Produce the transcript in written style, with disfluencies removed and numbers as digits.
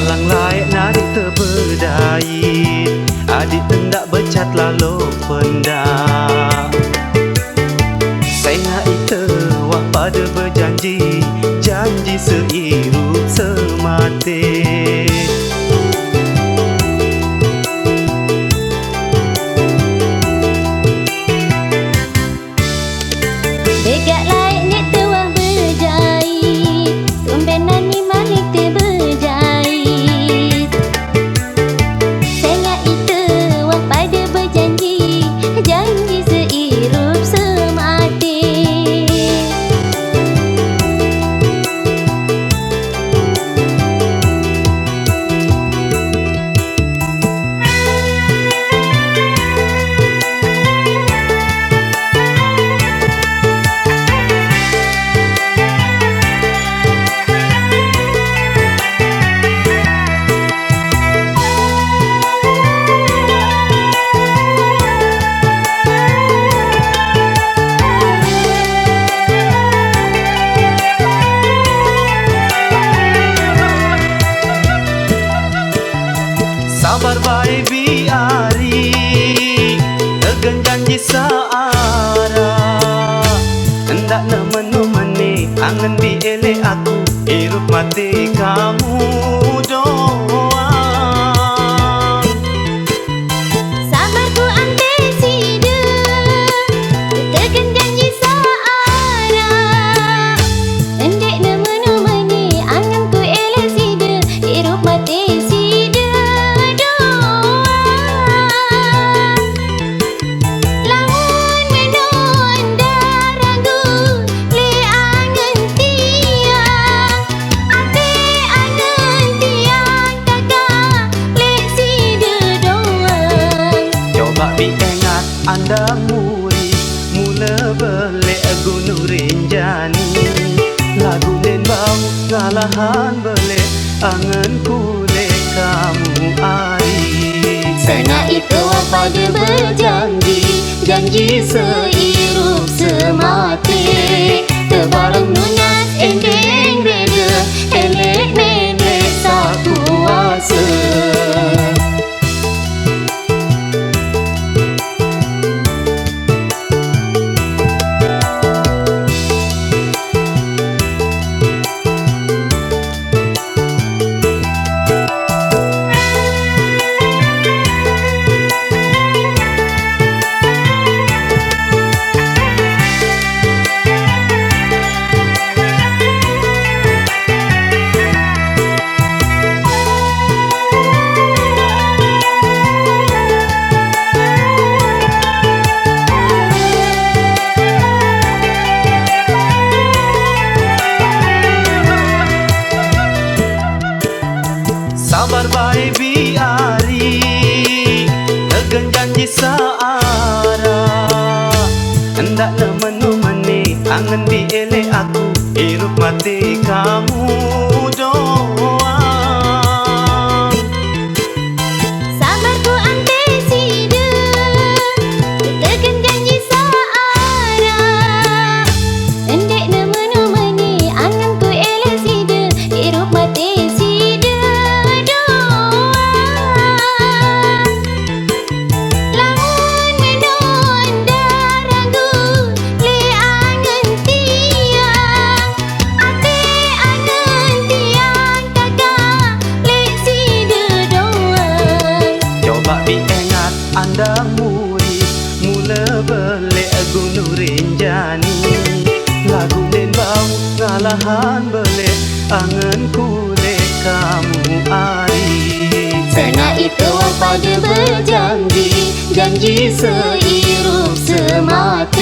Alang layak narik terberdaya, adik hendak bercat lalu pendak. Saya itu wak pada berjanji, janji seirup semati. Dekat laik nek tuah berjahit, tumbenan ni malik te berjahit. Saya itu wak pada berjanji, janji seirup semati. Sabar baik biari, tegan janji searah. Hendak nemeni angan dielek aku, hirup mati kamu doang. Sabarku ambil sida, tekan janji searah. Endek nemeni anganku elek sida, hirup mati sida doang. Lamun menon daragu, le angan tiang. Ate angan tiang, kakak le sida doang. Coba diingat anda muri, mula belek gunung Rinjani. Lagu den bau ngalahan belek, angan kulek kamu ari. Sana itu pada berjanji, janji seirup semati. Terbareng nunas endeng reda, elek nenek tak kuasa. Sabar baik biari, tegan janji searah. Hendak nemeni angan dielek aku, hirup mati kamu doang. Sabarku ambil sida, tekan janji searah. Endek nemeni anganku elek sida, hirup mati sida doang. Lamun menon daragu, le angan tiang. Ate angan tiang, kakak le sida doang. Coba diingat anda muri, mula belek gunung Rinjani. Lagu den bau ngalahan belek, angan kulek kamu ari. Sana itu pada berjanji, janji seirup semati.